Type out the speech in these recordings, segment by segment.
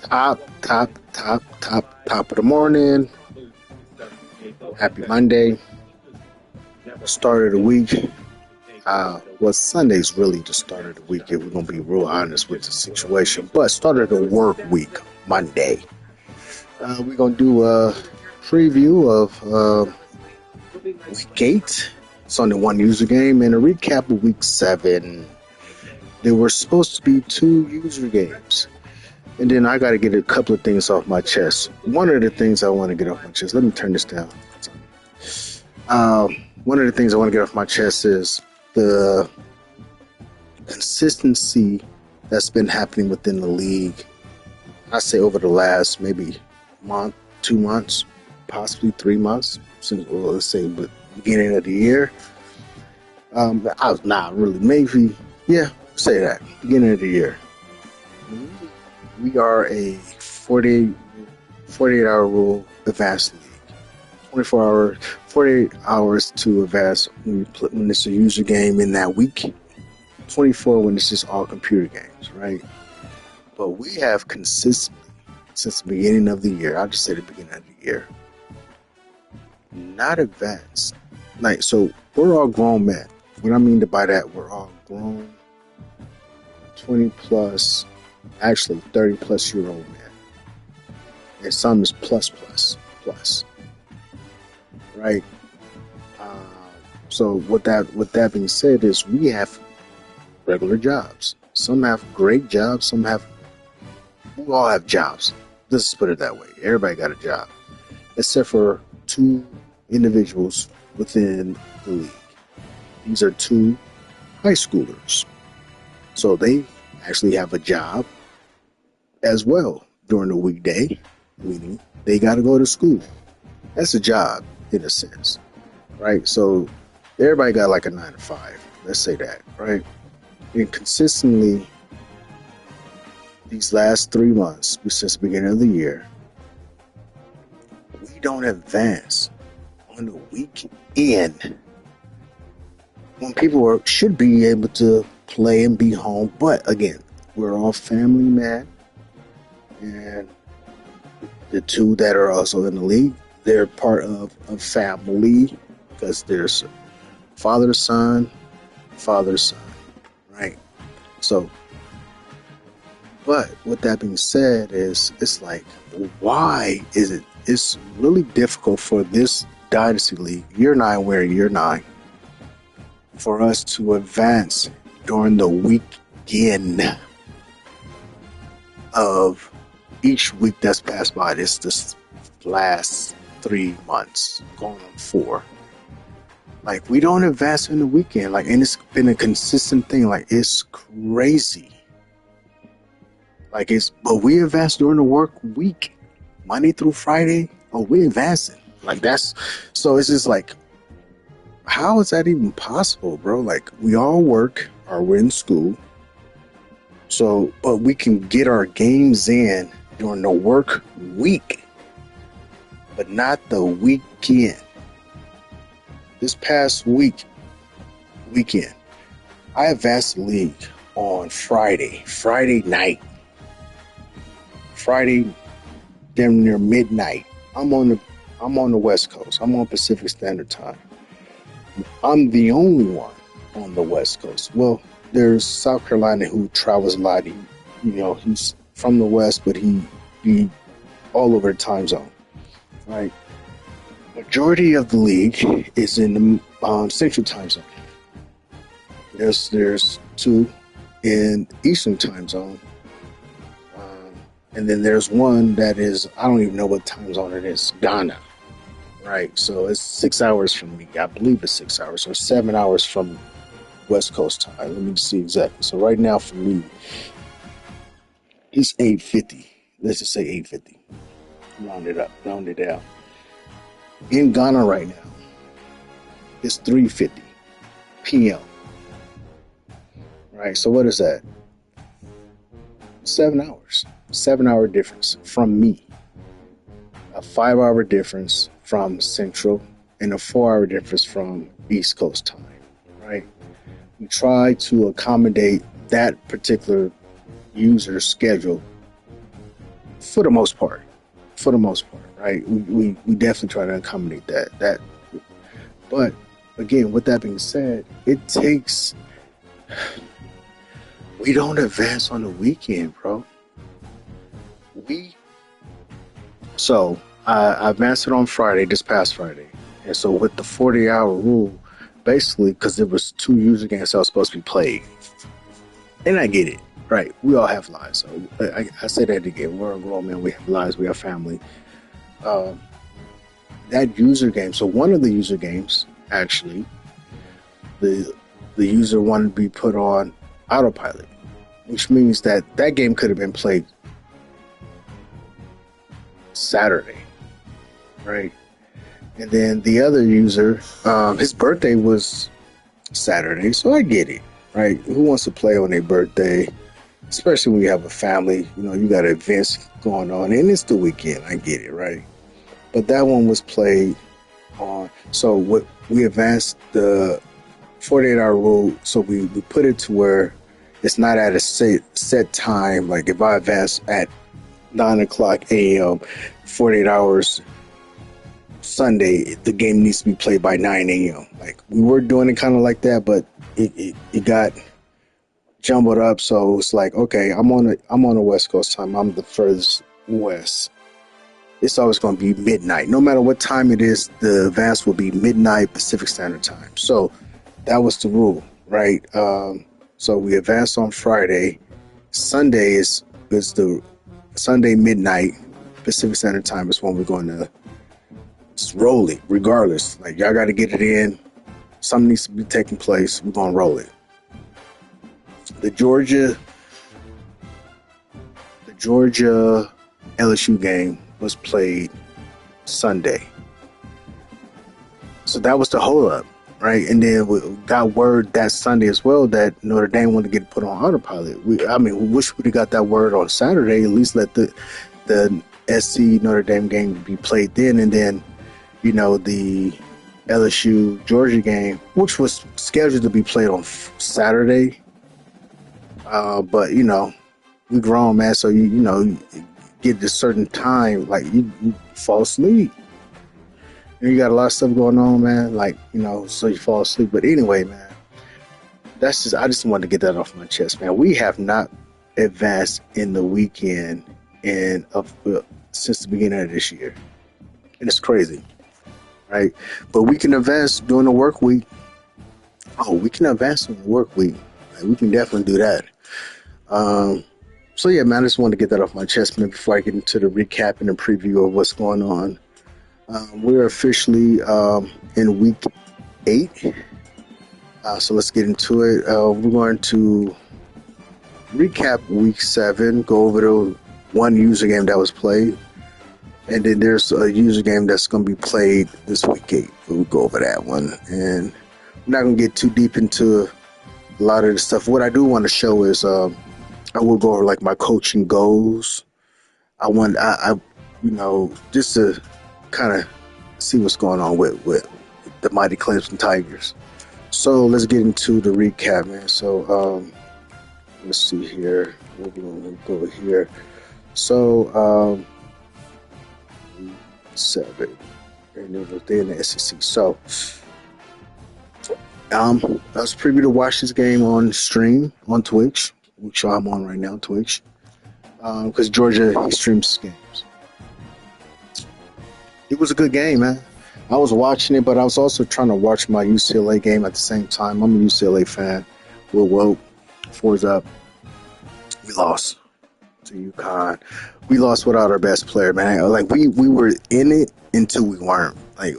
Top of the morning. Happy Monday. Start of the week. Well, Sunday's really the start of the week, if we're going to be real honest with the situation. But start of the work week, Monday. We're going to do a preview of week 8. It's on the one user game, and a recap of week 7. There were supposed to be 2 user games. And then I got to get a couple of things off my chest. One of the things I want to get off my chest, let me turn this down. One of the things I want to get off my chest is the consistency that's been happening within the league. I say over the last maybe month, 2 months, possibly 3 months, since, well, let's say the beginning of the year. I was not really, maybe, yeah, say that, beginning of the year. We are a 48-hour rule advanced league. 48 hours to advance when it's a user game in that week. 24 when it's just all computer games, right? But we have consistently, since the beginning of the year, I'll just say the beginning of the year, not advanced. Like, so we're all grown men. What I mean by that, we're all grown, 20 plus, actually 30 plus year old men, and some is plus, right? So with that being said, is we have regular jobs. Some have great jobs. We all have jobs. Let's put it that way. Everybody got a job, except for 2 individuals within the league. These are 2 high schoolers, so they actually have a job as well during the weekday, meaning they got to go to school. That's a job in a sense, right? So everybody got like a 9 to 5. Let's say that, right? And consistently, these last 3 months, since the beginning of the year, we don't advance on the weekend when people should be able to play and be home. But again, we're all family men. And the 2 that are also in the league, they're part of a family because there's father, son, right? So, but with that being said, it's like, why is it? It's really difficult for this Dynasty League, year 9, where year 9, for us to advance during the weekend of each week that's passed by this last 3 months, going on 4. Like, we don't advance in the weekend. Like, and it's been a consistent thing. Like, it's crazy. Like, but we advance during the work week, Monday through Friday. Oh, we advancing. Like, so it's just like, how is that even possible, bro? Like, we all work or we're in school. So, but we can get our games in during the work week, but not the weekend. This past weekend, I advanced the league on Friday night, damn near midnight. I'm on the West Coast. I'm on Pacific Standard Time. I'm the only one on the West Coast. Well, there's South Carolina who travels a lot. He's from the West, but he all over the time zone, right? Majority of the league is in the Central Time Zone. There's 2 in Eastern Time Zone, and then there's one that is, I don't even know what time zone it is, Ghana, right? So it's 6 hours from me. I believe it's 6 hours or 7 hours from West Coast time. Let me see exactly. So right now for me, it's 8:50. Let's just say 8:50. Round it down. In Ghana right now, it's 3:50 p.m. Right, so what is that? 7 hours. 7-hour difference from me. A 5-hour difference from Central, and a 4-hour difference from East Coast time. Right? We try to accommodate that particular user's schedule for the most part. For the most part, right? We definitely try to accommodate that. But again, with that being said, it takes. We don't advance on the weekend, bro. We so I advanced it on Friday, this past Friday, and so with the 40-hour rule, basically, because there was two user games that was supposed to be played, and I get it, right? We all have lives, so I say that again. We're a grown man. We have lives. We have family. Um, that user game. So one of the user games, actually, the user wanted to be put on autopilot, which means that that game could have been played Saturday, right? And then the other user, his birthday was Saturday, so I get it, right? Who wants to play on their birthday, especially when you have a family? You know, you got events going on, and it's the weekend. I get it, right? But that one was played on. So what we advanced the 48-hour rule, so we put it to where it's not at a set time. Like if I advance at 9 o'clock a.m., 48 hours Sunday, the game needs to be played by 9 a.m. Like we were doing it kind of like that, but it got jumbled up. So it's like, okay, I'm on the West Coast time. I'm the furthest west. It's always going to be midnight. No matter what time it is, the advance will be midnight Pacific Standard Time. So that was the rule, right? So we advanced on Friday. Sunday is the Sunday midnight Pacific Standard Time is when we're going to just roll it, regardless. Like y'all got to get it in. Something needs to be taking place. We're going to roll it. The Georgia LSU game was played Sunday. So that was the hold up, right? And then we got word that Sunday as well that Notre Dame wanted to get put on autopilot. We wish we'd have got that word on Saturday. At least let the SC Notre Dame game be played then, and then, you know, the LSU Georgia game, which was scheduled to be played on Saturday. But you know, we grown, man, so you know, get a certain time, like you fall asleep. And you got a lot of stuff going on, man, like, you know, so you fall asleep. But anyway, man, I just wanted to get that off my chest, man. We have not advanced in the weekend since the beginning of this year. And it's crazy, right? But we can advance during the work week. Oh, we can advance in the work week. Like, we can definitely do that. So yeah, man, I just wanted to get that off my chest, man, before I get into the recap and the preview of what's going on. We're officially in week 8. So let's get into it. We're going to recap week 7, go over the one user game that was played, and then there's a user game that's going to be played this week 8. We'll go over that one, and I'm not going to get too deep into a lot of the stuff. What I do want to show is I will go over like my coaching goals. I you know, just to kind of see what's going on with the mighty Clemson Tigers. So let's get into the recap, man. So let's see here. We're going to go here. So 7, and it was there in the SEC. So I was preview to watch this game on stream on Twitch, which I'm on right now, Twitch, because Georgia, he streams games. It was a good game, man. I was watching it, but I was also trying to watch my UCLA game at the same time. I'm a UCLA fan. We'll woke. 4's up. We lost to UConn. We lost without our best player, man. Like we were in it until we weren't. Like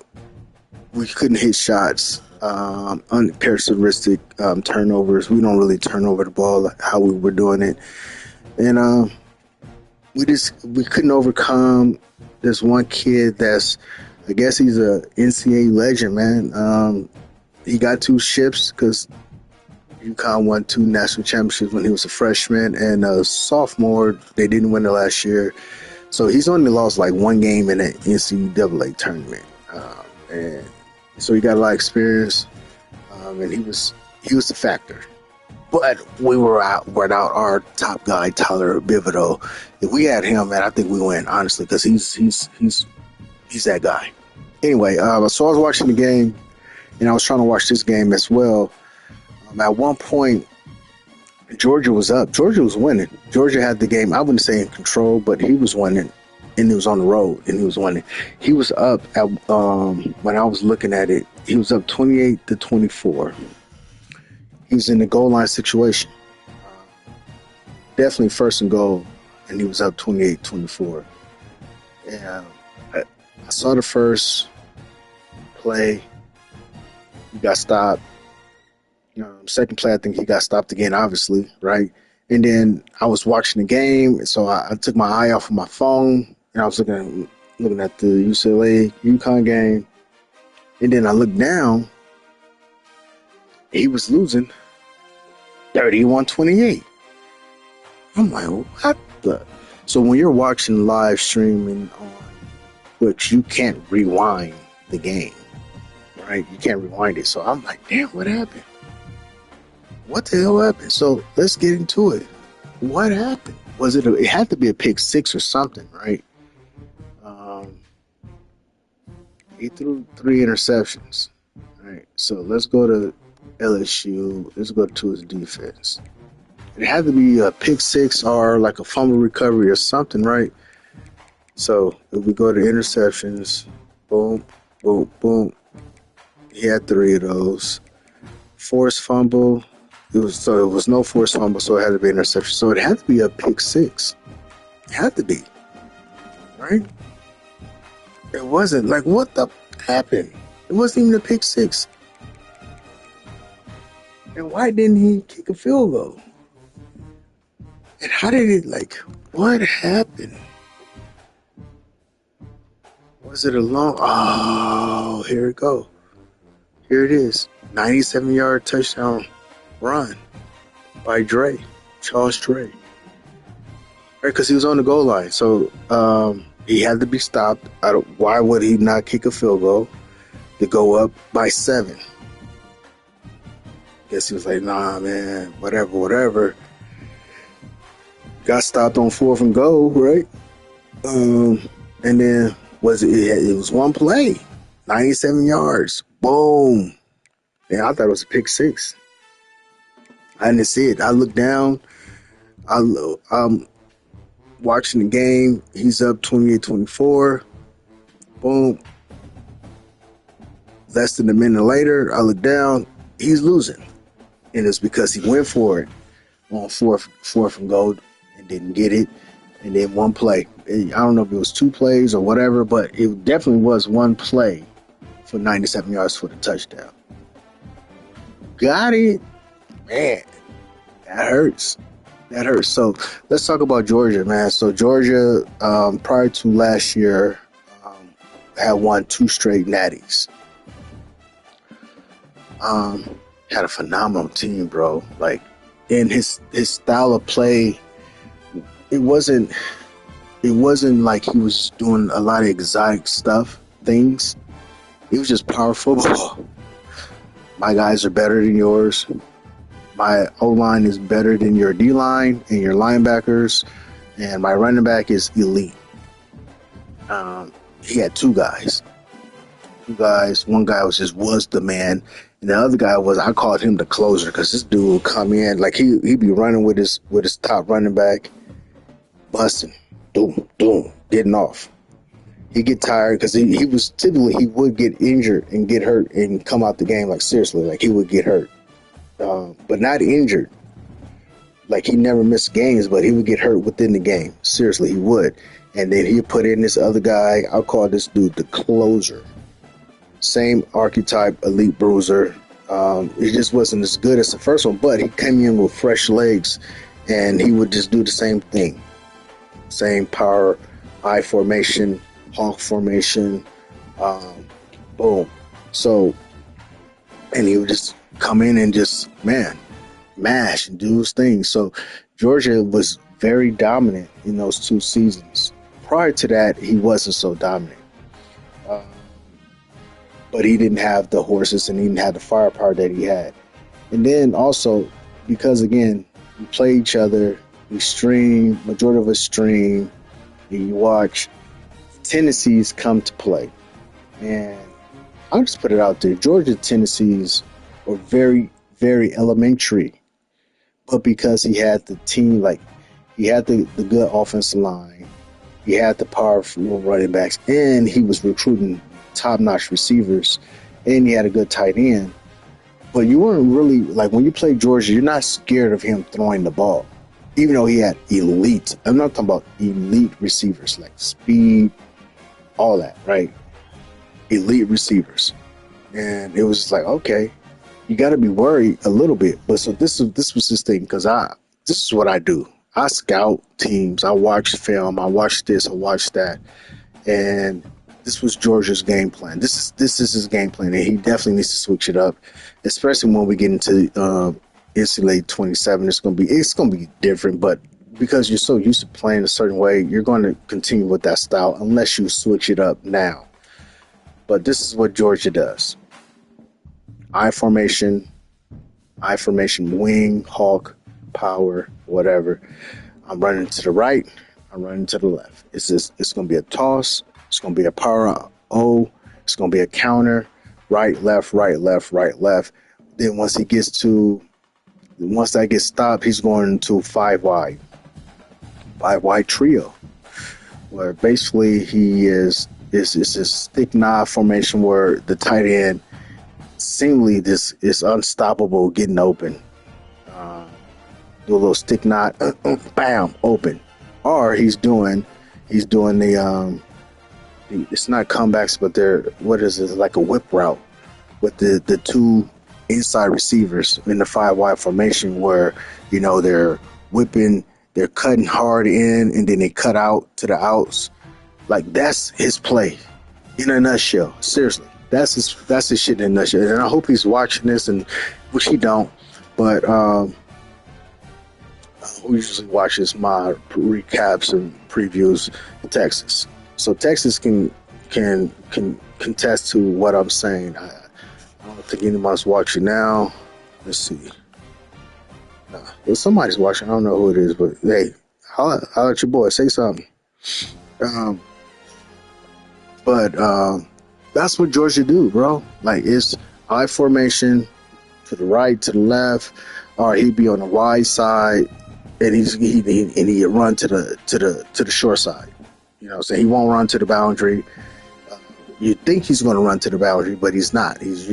we couldn't hit shots. Uncharacteristic turnovers. We don't really turn over the ball like how we were doing it, and we couldn't overcome this one kid that's, I guess he's a NCAA legend, man. He got 2 ships because UConn won 2 national championships when he was a freshman and a sophomore. They didn't win the last year, so he's only lost like 1 game in the NCAA tournament, and so he got a lot of experience, and he was the factor. But we were out without our top guy, Tyler Bivido. If we had him, man, I think we win, honestly, because he's that guy. Anyway, so I was watching the game, and I was trying to watch this game as well. At one point, Georgia was up. Georgia was winning. Georgia had the game, I wouldn't say in control, but he was winning, and he was on the road, and he was winning. He was up at when I was looking at it. He was up 28-24. He was in the goal line situation. Definitely first and goal, and he was up 28-24. Yeah, I saw the first play. He got stopped. Second play, I think he got stopped again, obviously, right? And then I was watching the game, so I took my eye off of my phone, and I was looking at the UCLA UConn game. And then I looked down. He was losing 31-28. I'm like, what the? So when you're watching live streaming on Twitch, you can't rewind the game, right? You can't rewind it. So I'm like, damn, what happened? What the hell happened? So let's get into it. What happened? It had to be a pick six or something, right? He threw 3 interceptions, right? So let's go to LSU. Let's go to his defense. It had to be a pick six or like a fumble recovery or something, right? So if we go to interceptions, boom, boom, boom. He had 3 of those. Forced fumble. It was no forced fumble, so it had to be an interception. So it had to be a pick six. It had to be, right? It wasn't. Like, what the happened? It wasn't even a pick six. And why didn't he kick a field goal? And how did it, what happened? Was it a long? Oh, here it go. Here it is. 97-yard touchdown run by Charles Dre. Right, because he was on the goal line. So he had to be stopped. Why would he not kick a field goal to go up by 7? Guess he was like, nah, man, whatever. Got stopped on 4th and goal, right? And then it was one play, 97 yards. Boom. Yeah, I thought it was a pick six. I didn't see it. I looked down. I'm watching the game. He's up 28-24. Boom. Less than a minute later, I look down. He's losing. And it's because he went for it on 4th and goal and didn't get it. And then one play. I don't know if it was 2 plays or whatever, but it definitely was one play for 97 yards for the touchdown. Got it. Man, that hurts. So let's talk about Georgia, man. So Georgia, prior to last year, had won 2 straight natties. Had a phenomenal team, bro. Like, in his style of play, it wasn't like he was doing a lot of exotic things. It was just power football. My guys are better than yours. My O-line is better than your D-line and your linebackers. And my running back is elite. He had 2 guys. One guy was the man. And the other guy I called him the closer, because this dude would come in. Like, he'd be running with his top running back. Busting. Doom, getting off. He'd get tired because he would get injured and get hurt and come out the game. Like, seriously, like, he would get hurt. But not injured. Like, he never missed games, but he would get hurt within the game. Seriously, he would. And then he'd put in this other guy. I'll call this dude the closer. Same archetype, elite bruiser. He just wasn't as good as the first one, but he came in with fresh legs, and he would just do the same thing. Same power, I formation, hawk formation, boom. So, and he would just come in and just, mash and do his thing. So Georgia was very dominant in those 2 seasons. Prior to that, he wasn't so dominant. But he didn't have the horses and he didn't have the firepower that he had. And then also, because again, we play each other, we stream, majority of us stream, and you watch tendencies come to play. And I'll just put it out there. Georgia tendencies were very, very elementary. But because he had the team, like he had the good offensive line, he had the powerful running backs, and he was recruiting top-notch receivers, and he had a good tight end. But you weren't really, like when you play Georgia, you're not scared of him throwing the ball. Even though he had elite, I'm not talking about elite receivers, like speed, all that, right? Elite receivers. And it was just like, okay, you got to be worried a little bit. But so this was his thing, because this is what I do. I scout teams. I watch film. I watch this. I watch that. And this was Georgia's game plan. This is his game plan, and he definitely needs to switch it up, especially when we get into NCAA 27. It's gonna be different, but because you're so used to playing a certain way, you're going to continue with that style unless you switch it up now. But this is what Georgia does: I formation, wing, hawk, power, whatever. I'm running to the right. I'm running to the left. It's going to be a toss. It's going to be a power O. It's going to be a counter. Right, left, right, left, right, left. Then once that gets stopped, he's going to five wide trio, where basically he is a stick nod formation where the tight end seemingly this is unstoppable getting open. Do a little stick knot, bam, open. Or he's doing the it's not comebacks, but what is it, like a whip route with the two inside receivers in the five wide formation, where they're whipping, they're cutting hard in, and then they cut out to the outs. Like, that's his play in a nutshell. Seriously, that's his shit in a nutshell. And I hope he's watching this, and which he don't, but who usually watches my recaps and previews in Texas. So Texas can contest to what I'm saying. I don't think anybody's watching now. Let's see. If somebody's watching, I don't know who it is, but hey, holla at your boy, say something. But that's what Georgia do, bro. Like, it's I formation to the right, to the left, or he'd be on the wide side, and he'd run to the short side. So he won't run to the boundary. You think he's going to run to the boundary, but he's not. He's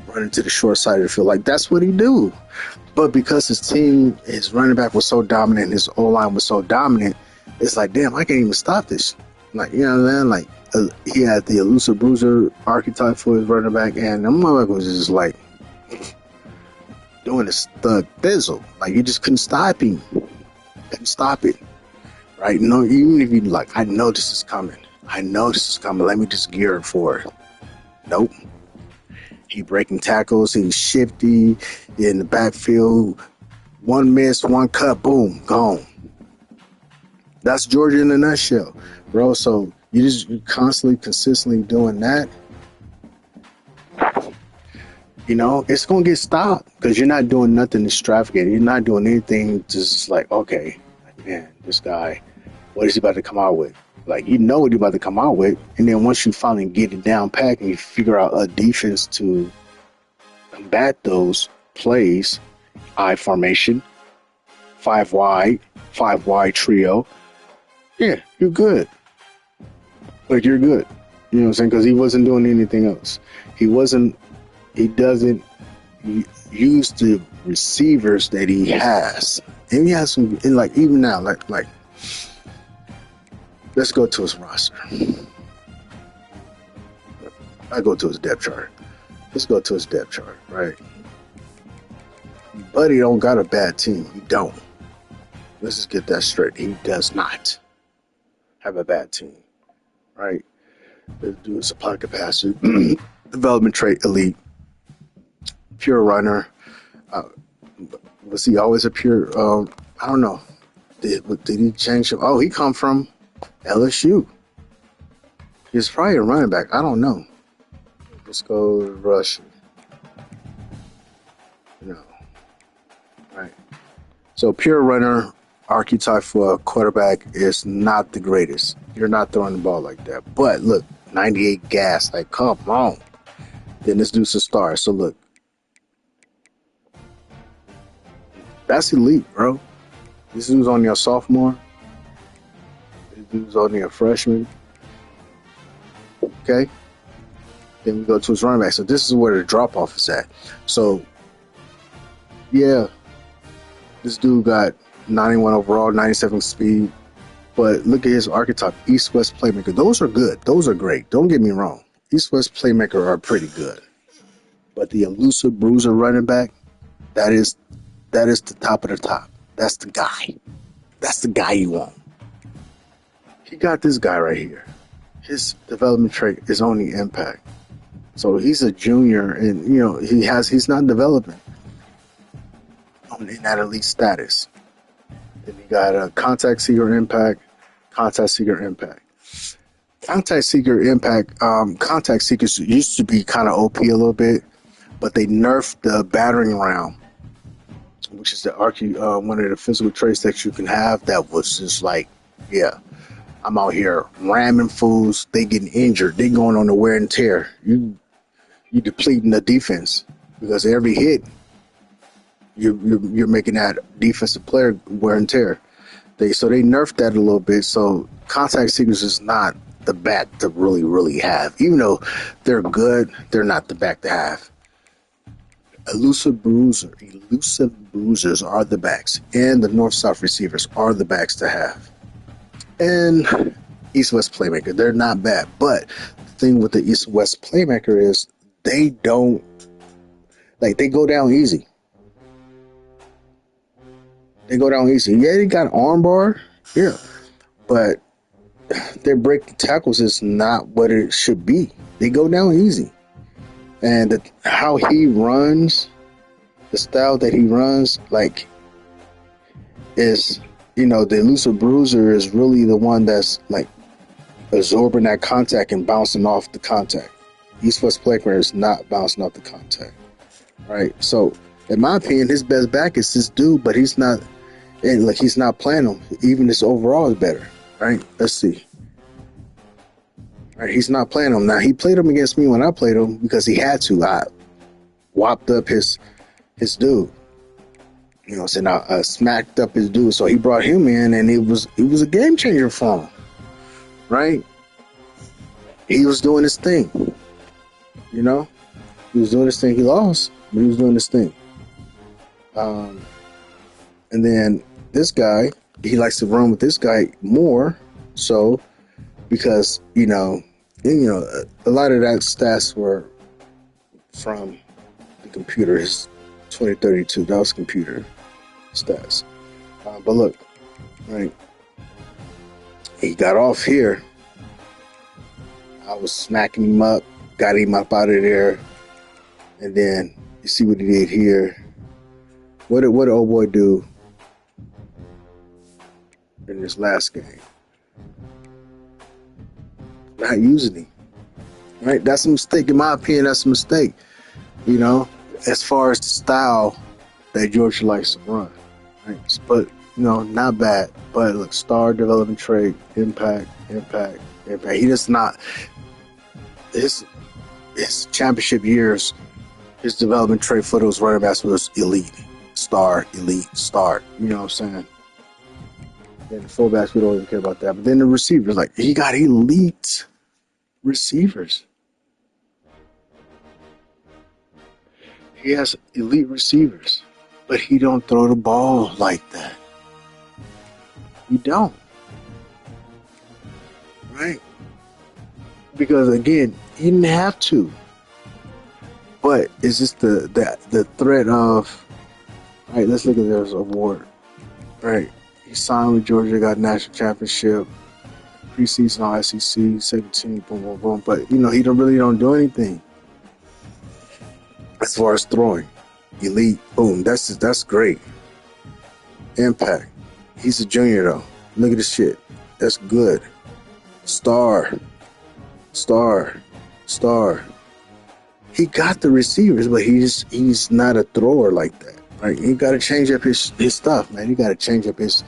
running to the short side of the field. Like, that's what he do. But because his running back was so dominant, his O-line was so dominant, it's like, damn, I can't even stop this. Like, you know what I'm saying? Like, he had the elusive bruiser archetype for his running back, and the motherfucker was just like doing this thug fizzle. Like, you just couldn't stop him. Couldn't stop it. Right? No, even if you like, I know this is coming. Let me just gear it for it. Nope. He breaking tackles. He's shifty in the backfield. One miss, one cut, boom, gone. That's Georgia in a nutshell, bro. So you're constantly, consistently doing that. It's gonna get stopped because you're not doing nothing extravagant. You're not doing anything just like, okay, man, this guy, what is he about to come out with? Like, you know what you're about to come out with, and then once you finally get it down pat and you figure out a defense to combat those plays, I formation, five wide trio, yeah, you're good. Like, you're good. You know what I'm saying? Because he wasn't doing anything else. He doesn't use the receivers that he has. And he has some, and like, even now, like, let's go to his roster. I go to his depth chart. Let's go to his depth chart, right? Buddy don't got a bad team. He don't. Let's just get that straight. He does not have a bad team, right? Let's do a supply capacity, development trait elite, pure runner. Was he always a pure? I don't know. Did he change him? Oh, he come from LSU. He's probably a running back. I don't know. Let's go Russian. No. So pure runner archetype for a quarterback is not the greatest. You're not throwing the ball like that. But look, 98 gas, like come on. Then this dude's a star. So look, that's elite, bro. This dude's only a sophomore. This dude's only a freshman. Okay. Then we go to his running back. So this is where the drop off is at. So yeah, this dude got 91 overall, 97 speed. But look at his archetype, East-West playmaker. Those are good. Those are great. Don't get me wrong. East-West playmaker are pretty good. But the elusive bruiser running back, that is the top of the top. That's the guy. That's the guy you want. He got this guy right here. His development trait is only impact. So he's a junior, and he's not developing in that elite status. Then you got a contact seeker impact, contact seeker impact. Contact seeker impact, contact seekers used to be kind of OP a little bit, but they nerfed the battering round, which is one of the physical traits that you can have that was just like, yeah, I'm out here ramming fools, they getting injured, they going on the wear and tear. You depleting the defense because every hit, you're making that defensive player wear and tear. They nerfed that a little bit. So contact seekers is not the back to really have. Even though they're good, they're not the back to have. Elusive bruisers are the backs, and the north-south receivers are the backs to have. And east-west playmaker, they're not bad. But the thing with the east-west playmaker is they don't, like, they go down easy. They go down easy. Yeah, they got armbar. Yeah. But their break tackles is not what it should be. They go down easy. And how he runs, the style that he runs, like, is, the elusive bruiser is really the one that's, like, absorbing that contact and bouncing off the contact. East-West playmaker is not bouncing off the contact. Right? So, in my opinion, his best back is this dude, but he's not. And like he's not playing him. Even his overall is better, right? Let's see. Right, he's not playing him now. He played him against me when I played him because he had to. I whopped up his dude. I smacked up his dude. So he brought him in, and it was a game changer for him, right? He was doing his thing. He was doing his thing. He lost, but he was doing his thing. And then this guy, he likes to run with this guy more. So, because, a lot of that stats were from the computer. His 2032, that was computer stats. But look, right, he got off here. I was smacking him up, got him up out of there. And then you see what he did here. What did old boy do in this last game? Not using him. Right? That's a mistake. In my opinion, that's a mistake. As far as the style that Georgia likes to run. Right? But, not bad. But look, star development trait, impact. He does not, his championship years, his development trait for those running backs was elite. Star, elite, star. You know what I'm saying? Then the fullbacks, we don't even care about that. But then the receivers, like, he got elite receivers. He has elite receivers. But he don't throw the ball like that. He don't. Right? Because, again, he didn't have to. But it's just the threat of, all right, let's look at this award. Right. He signed with Georgia, got national championship, preseason all SEC, 17, boom, boom, boom. But, he don't do anything as far as throwing. Elite, boom, that's great. Impact. He's a junior, though. Look at this shit. That's good. Star. He got the receivers, but he's not a thrower like that. Right? He got to change up his stuff, man. He got to change up his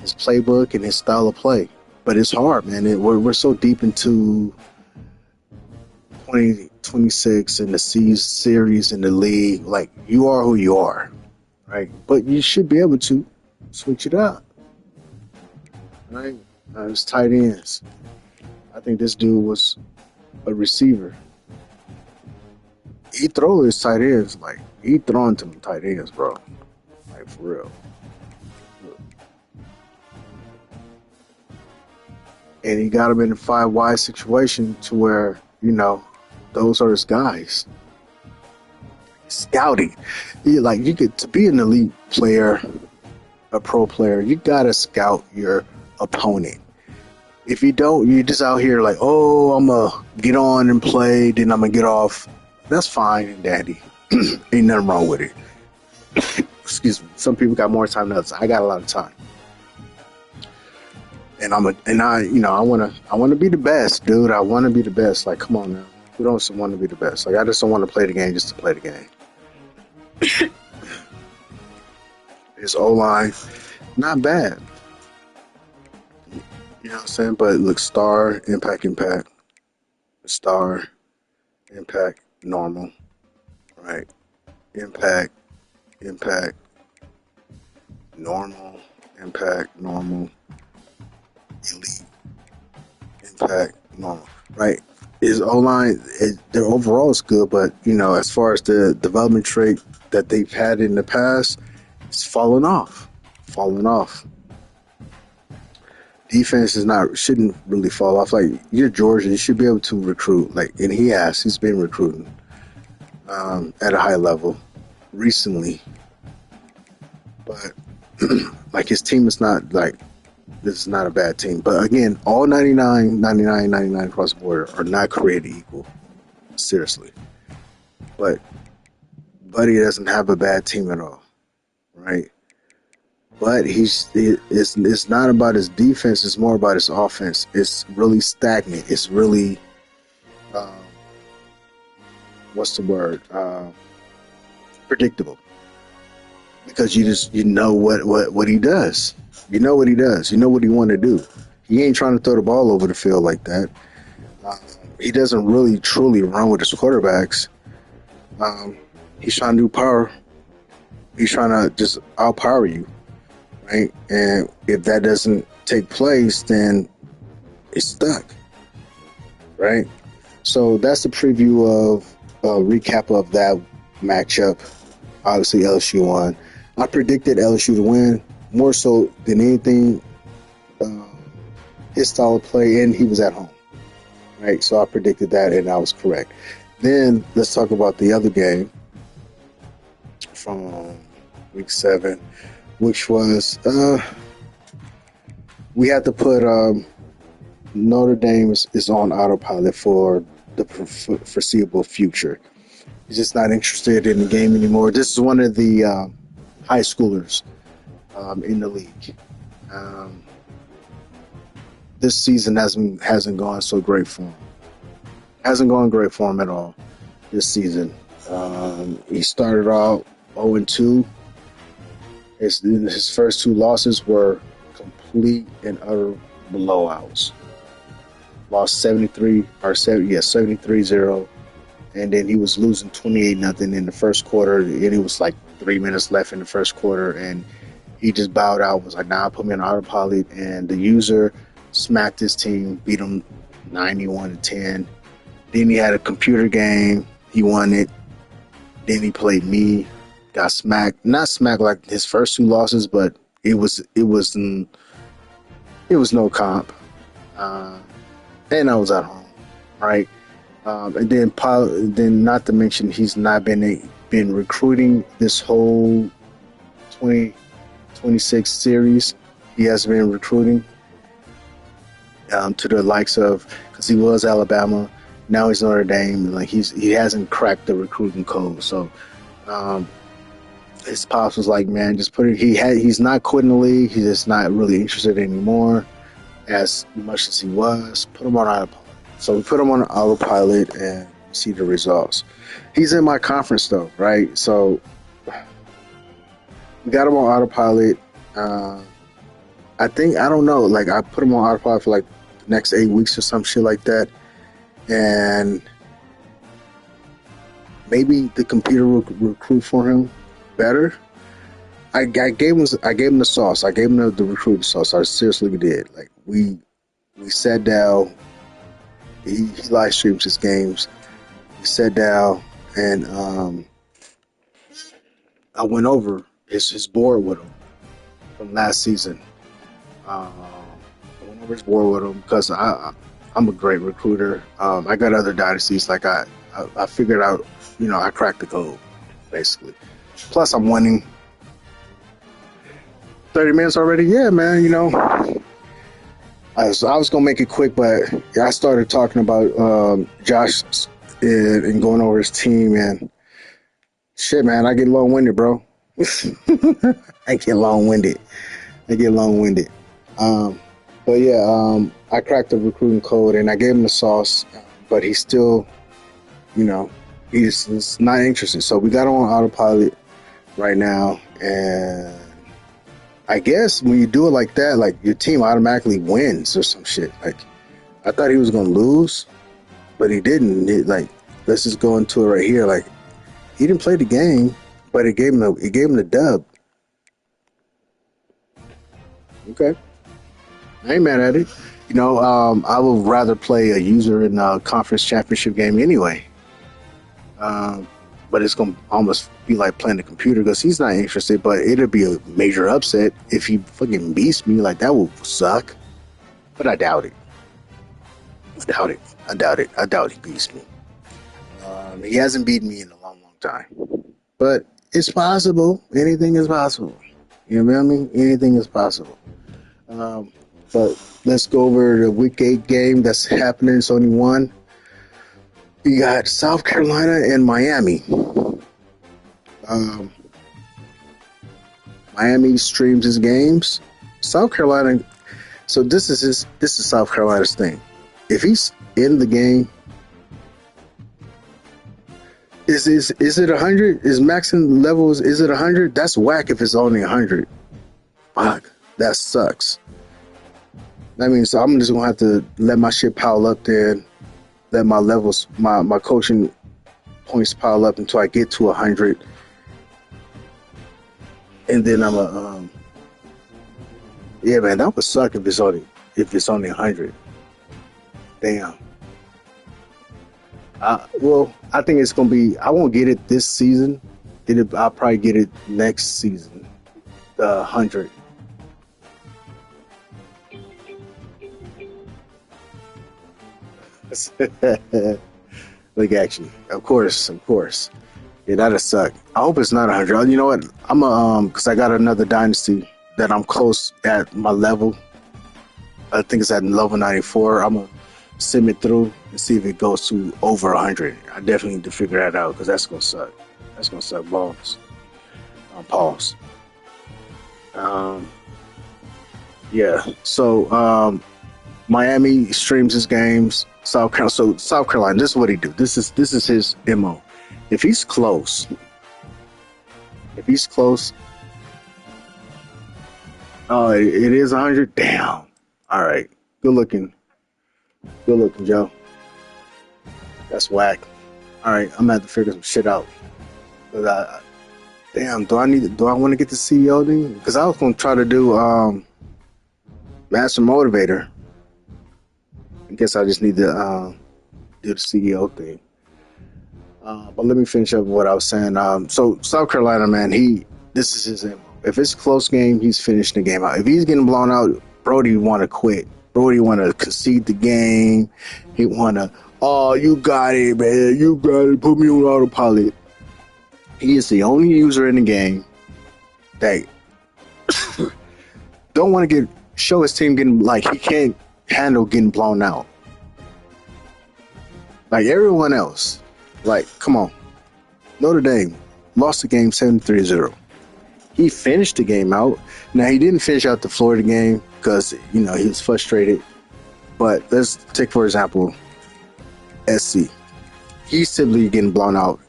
playbook and his style of play. But it's hard, man. We're so deep into 2026 in the series in the league. Like, you are who you are, right? But you should be able to switch it up, right? It's tight ends. I think this dude was a receiver. He throw his tight ends like he throwing to them tight ends, bro. Like, for real. And he got him in a 5 wide situation to where, those are his guys. Scouting. You get to be an elite player, a pro player, you gotta scout your opponent. If you don't, you're just out here like, oh, I'm gonna get on and play, then I'm gonna get off. That's fine and dandy. Ain't nothing wrong with it. Excuse me. Some people got more time than others. I got a lot of time. And I want to be the best, dude. I want to be the best. Like, come on now. Who don't want to be the best? Like, I just don't want to play the game just to play the game. His O-line, not bad. You know what I'm saying? But look, star, impact. Star, impact, normal. Right? Impact, normal, impact, normal. Elite, impact, normal, right? His O-line, their overall is good, but as far as the development trait that they've had in the past, it's fallen off. Defense shouldn't really fall off. Like, you're Georgia, you should be able to recruit. Like, and he's been recruiting at a high level recently, but like, his team is not like. This is not a bad team. But again, all 99 across the board are not created equal. Seriously. But Buddy doesn't have a bad team at all. Right? But it's not about his defense. It's more about his offense. It's really stagnant. It's really, what's the word? Predictable. Because you know what he does. You know what he does. You know what he want to do. He ain't trying to throw the ball over the field like that. He doesn't really truly run with his quarterbacks. He's trying to do power. He's trying to just outpower you, right? And if that doesn't take place, then it's stuck, right? So that's the preview of recap of that matchup. Obviously, LSU won. I predicted LSU to win. More so than anything, his style of play, and he was at home, right? So I predicted that, and I was correct. Then let's talk about the other game from week 7, which was we had to put Notre Dame is on autopilot for the foreseeable future. He's just not interested in the game anymore. This is one of the high schoolers in the league. This season hasn't gone so great for him. Hasn't gone great for him at all this season. He started out 0-2. His first 2 losses were complete and utter blowouts. Lost 73-0. And then he was losing 28-0 in the first quarter. And it was like 3 minutes left in the first quarter, and he just bowed out, was like, nah, put me on autopilot. And the user smacked his team, beat him 91-10. Then he had a computer game. He won it. Then he played me, got smacked. Not smacked like his first 2 losses, but it was no comp. And I was at home, right? And then not to mention, he's not been recruiting this whole 2026 series. He has been recruiting to the likes of, because he was Alabama, now he's Notre Dame. Like, he hasn't cracked the recruiting code. So his pops was like, man, just put it. He's not quitting the league. He's just not really interested anymore as much as he was. Put him on autopilot. So we put him on autopilot and see the results. He's in my conference though, right? So we got him on autopilot. Uh, I think I don't know. Like I put him on autopilot for like the next 8 weeks or some shit like that, and maybe the computer will recruit for him better. I gave him the sauce. I gave him the recruiting sauce. I seriously did. Like we sat down. He live streams his games. We sat down and I went over his board with him from last season. I went over his board with him because I'm a great recruiter. I got other dynasties. Like I figured out, I cracked the code basically. Plus I'm winning. 30 minutes already? Yeah, man, I was gonna make it quick, but I started talking about Josh and going over his team, and shit, man, I get long-winded, bro. I get long-winded. But yeah, I cracked the recruiting code and I gave him the sauce, but he's still, he's not interested. So we got him on autopilot right now, and I guess when you do it like that, like your team automatically wins or some shit. Like I thought he was gonna lose, but he didn't. Let's just go into it right here. Like he didn't play the game, but it gave him the dub. Okay, I ain't mad at it. I would rather play a user in a conference championship game anyway. But it's gonna almost be like playing the computer because he's not interested. But it'll be a major upset if he fucking beats me. Like that would suck. But I doubt it. I doubt he beats me. He hasn't beaten me in a long time. But it's possible. Anything is possible. You know what I mean? Anything is possible. But let's go over the week 8 game that's happening. It's only one. We got South Carolina and Miami. Miami streams his games. South Carolina. So this is South Carolina's thing. If he's in the game, is it 100? Is maximum levels? Is it 100? That's whack. If it's only 100, fuck, that sucks. That means I'm just gonna have to let my shit pile up there. Let my levels, my coaching points pile up until I get to 100, and then yeah, man, that would suck if it's only 100. Damn. Well, I think it's gonna be. I won't get it this season. I'll probably get it next season. 100. Look at you. Of course. Yeah, that'll suck. I hope it's not 100. You know what? Because I got another dynasty that I'm close at my level. I think it's at level 94. I'm gonna sim it through and see if it goes to over 100. I definitely need to figure that out because that's gonna suck. That's gonna suck balls. Pause. Yeah. So Miami streams his games. South Carolina, this is what he do. This is his MO. If he's close, oh, it is 100. Damn. All right. Good looking, Joe. That's whack. All right, I'm gonna have to figure some shit out. Damn. Do I want to get the CEO thing? Because I was gonna try to do Master Motivator. I guess I just need to do the CEO thing. But let me finish up what I was saying. So South Carolina, man, this is his MO. If it's a close game, he's finishing the game out. If he's getting blown out, Brody want to quit. Brody want to concede the game. He want to, oh, you got it, man. You got it. Put me on autopilot. He is the only user in the game that don't want to show his team getting, like, he can't handle getting blown out. Like everyone else. Like, come on. Notre Dame lost the game 73-0. He finished the game out. Now, he didn't finish out the Florida game because, he was frustrated. But let's take, for example, SC. He's simply getting blown out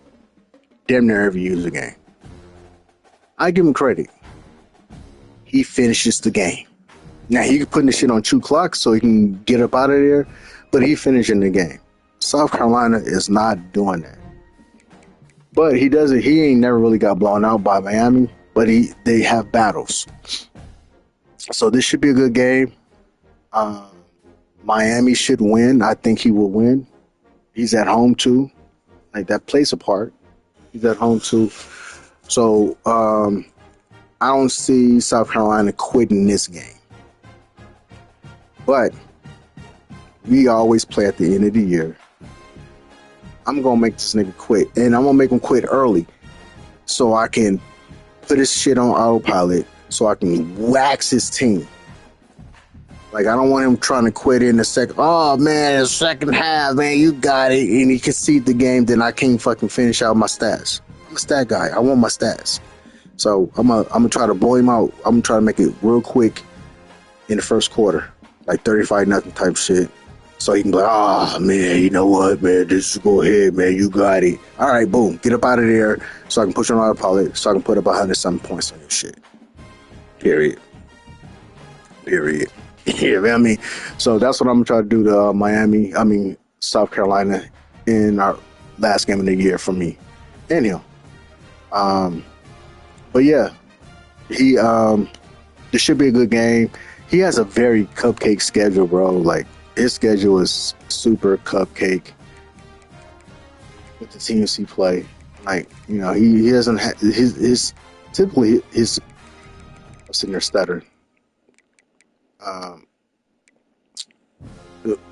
damn near every user game. I give him credit. he finishes the game. Now he can put this shit on 2 o'clock so he can get up out of there, but he finishing the game. South Carolina is not doing that. But he doesn't. He ain't never really got blown out by Miami. But they have battles. So this should be a good game. Miami should win. I think he will win. He's at home too. Like that plays a part. He's at home too. So I don't see South Carolina quitting this game. But we always play at the end of the year. I'm going to make this nigga quit. And I'm going to make him quit early so I can put his shit on autopilot so I can wax his team. Like, I don't want him trying to quit in the second. Oh, man, the second half, man, you got it. And he concede the game, then I can't fucking finish out my stats. I'm a stat guy. I want my stats. So I'm gonna try to blow him out. I'm going to try to make it real quick in the first quarter. Like 35-0 type shit. So he can be like, oh, man, you know what, man, just go ahead, man, you got it. All right, boom, get up out of there so I can push on autopilot so I can put up 100-something points on your shit. Period. Yeah, I mean, so that's what I'm going to try to do to South Carolina in our last game of the year for me and him. But yeah, this should be a good game. He has a very cupcake schedule, bro. Like, his schedule is super cupcake with the teams he play. Like, you know, he doesn't have his typically his. I'm sitting there stuttering.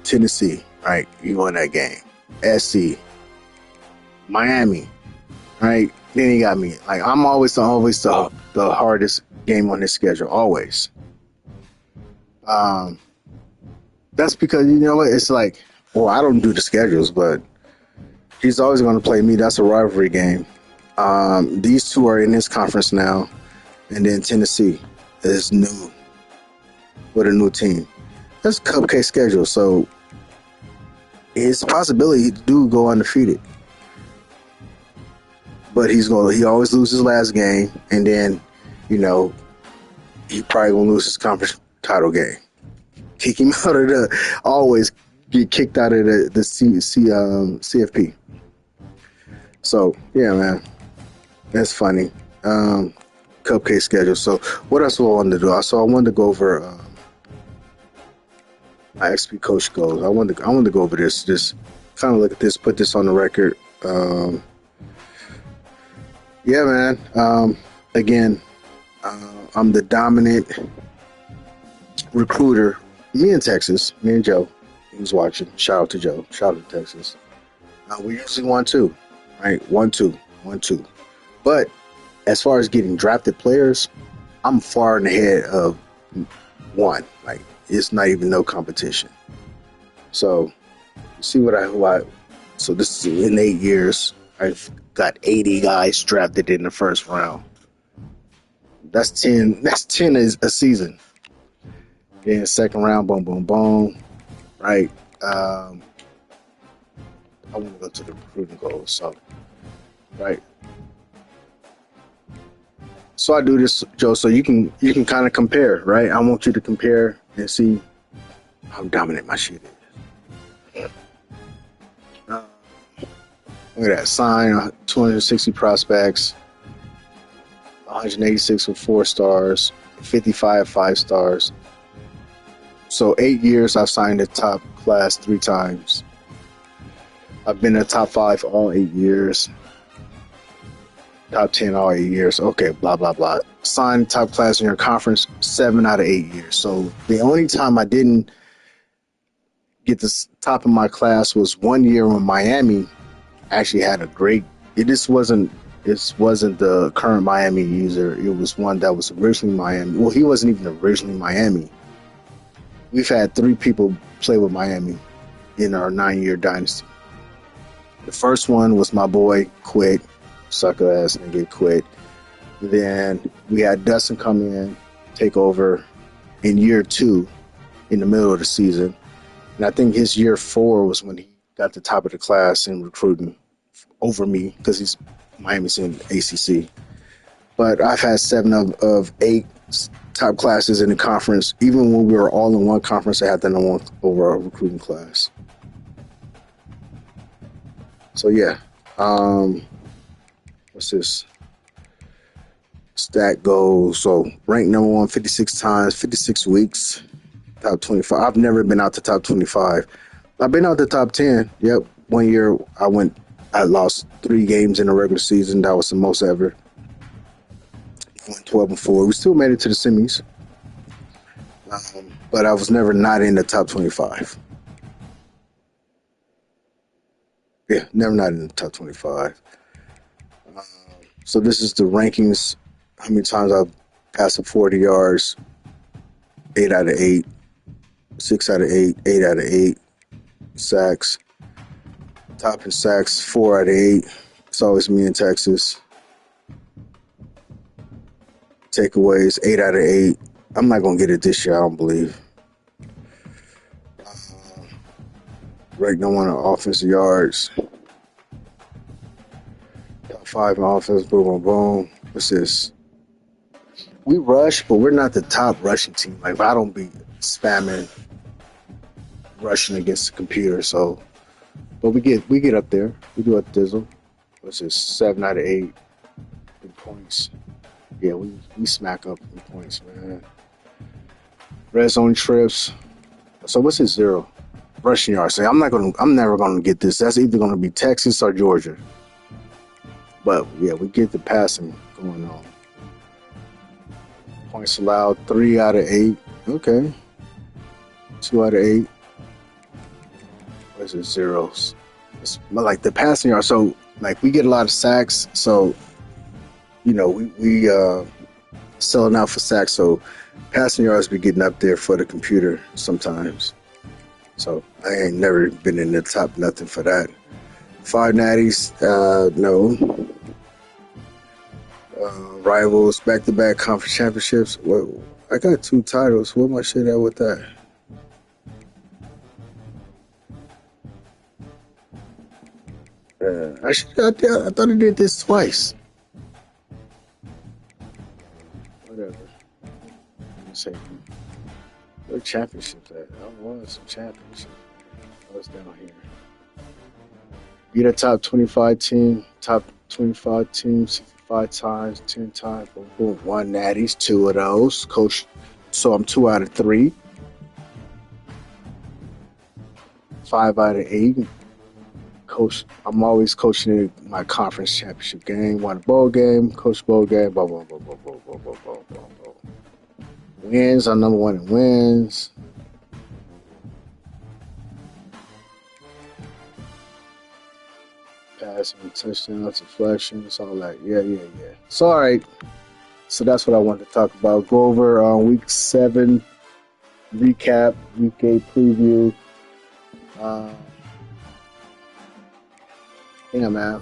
Tennessee, right? You won that game. SC, Miami, right? Then he got me. Like, I'm always the hardest game on his schedule. Always. That's because, you know what, it's like, well, I don't do the schedules, but he's always going to play me. That's a rivalry game. These two are in this conference now, and then Tennessee is new with a new team. That's a cupcake schedule, so it's a possibility he do go undefeated. But he always loses his last game, and then, you know, he probably gonna lose his conference title game. Kick him out of always get kicked out of the CFP. So yeah, man, that's funny. Cupcake schedule. So what else do I want to do? So I wanted to go over my XP coach goals. I wanted to go over this. Just kind of look at this, put this on the record. Yeah, man. Again, I'm the dominant recruiter. Me and Texas, me and Joe, he's watching. Shout out to Joe. Shout out to Texas. We usually 1-2, right? 1-2. But as far as getting drafted players, I'm far in the head of one. Like, it's not even no competition. So, see what so this is in 8 years. I've got 80 guys drafted in the first round. That's 10. That's 10 is a season. Then second round, boom, boom, boom. Right. I want to go to the recruiting goals. So, right. So I do this, Joe, so you can kind of compare, right? I want you to compare and see how dominant my shit is. Look at that. Sign 260 prospects, 186 with 4 stars, 55 5 stars. So 8 years, I've signed the top class 3 times. I've been in the top 5 all 8 years. Top 10 all 8 years. Okay, blah, blah, blah. Signed top class in your conference 7 out of 8 years. So the only time I didn't get the top of my class was 1 year when Miami actually had a great. This wasn't the current Miami user. It was one that was originally Miami. Well, he wasn't even originally Miami. We've had 3 people play with Miami in our 9-year dynasty. The first one was my boy, Quit. Sucker ass nigga, Quit. Then we had Dustin come in, take over in year 2, in the middle of the season. And I think his year 4 was when he got the top of the class in recruiting over me, because Miami's in ACC. But I've had 7 of 8 top classes in the conference. Even when we were all in one conference, I had the number one overall recruiting class. So yeah, what's this? Stat goals. So ranked number one 56 times, 56 weeks, top 25. I've never been out the top 25. I've been out the top 10. Yep. One year I lost 3 games in the regular season. That was the most ever. I went 12-4. We still made it to the semis. But I was never not in the top 25. Yeah, never not in the top 25. So this is the rankings. How many times I've passed the 40 yards? 8 out of 8. 6 out of 8. 8 out of 8. Sacks. Top in sacks. 4 out of 8. It's always me in Texas. Takeaways. 8 out of 8. I'm not going to get it this year, I don't believe. Ranked number one on offensive yards. Top 5 in offense. Boom, boom, boom. What's this? We rush, but we're not the top rushing team. Like, I don't be spamming rushing against the computer. So, but we get up there. We do a thizzle. What's this? 7 out of 8 in points. Yeah, we smack up in points, man. Red zone trips. So what's his 0? Rushing yards. So I'm never gonna get this. That's either gonna be Texas or Georgia. But yeah, we get the passing going on. Points allowed 3 out of 8. Okay. 2 out of 8. Where's the zeros? It's like the passing yard. So like we get a lot of sacks. So we selling out for sacks. So passing yards be getting up there for the computer sometimes. So I ain't never been in the top nothing for that. 5 natties, no. Rivals, back-to-back conference championships. Well, I got 2 titles. What am I shit at with that? I thought I did this twice. Whatever. Let me say, where championships at? I won some championships. What's down here? Be the top 25 team, top 25 teams 65 times, 10 times. Boom, boom. 1 natties, 2 of those. Coach. So I'm 2 out of 3. 5 out of 8. Coach, I'm always coaching in my conference championship game. Won a bowl game, coach bowl game, blah, blah, blah, blah, blah, blah, blah, blah, blah, blah. Wins, I'm number 1 in wins. Passing, touchdowns, deflections, all that. Yeah. So, all right. So that's what I wanted to talk about. Go over week 7 recap, week 8 preview. Yeah, man.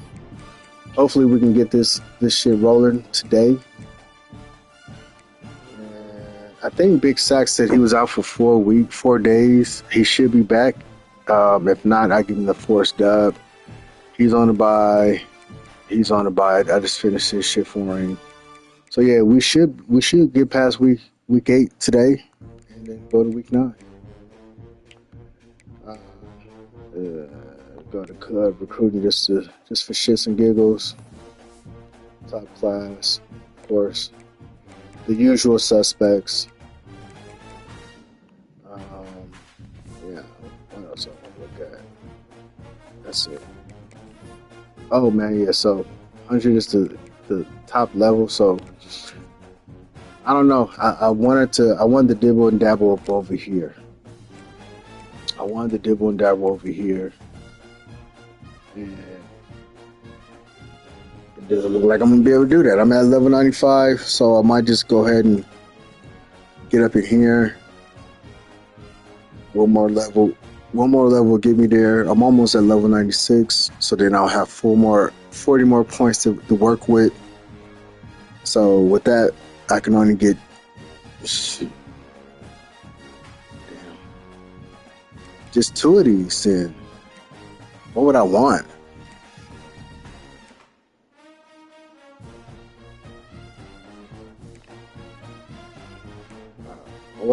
Hopefully we can get this shit rolling today. And I think Big Sack said he was out for 4 days. He should be back. If not, I give him the forced dub. He's on a bye. I just finished this shit for him. So yeah, we should get past week 8 today, and then go to week 9. Go to club recruiting just for shits and giggles. Top class, of course. The usual suspects. Yeah. What else I want to look at? That's it. Oh man, yeah. So 100 is the top level. So I don't know. I wanted to dibble and dabble up over here. And it doesn't look like I'm gonna be able to do that. I'm at level 95, so I might just go ahead and get up in here. One more level will get me there. I'm almost at level 96, so then I'll have 40 more points to work with. So with that, I can only get just 2 of these then. What would I want?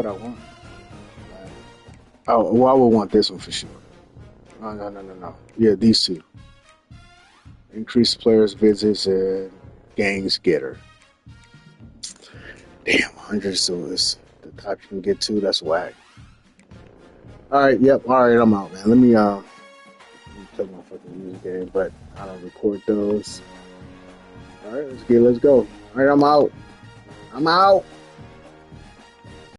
what I want. Oh, well, I would want this one for sure. Oh, no. Yeah, these two. Increase players' visits and gains getter. Damn, 100 so is the top you can get to. That's whack. All right, yep. All right, I'm out, man. Let me play my fucking music game, but I don't record those. All right, let's go. All right, I'm out. I'm out.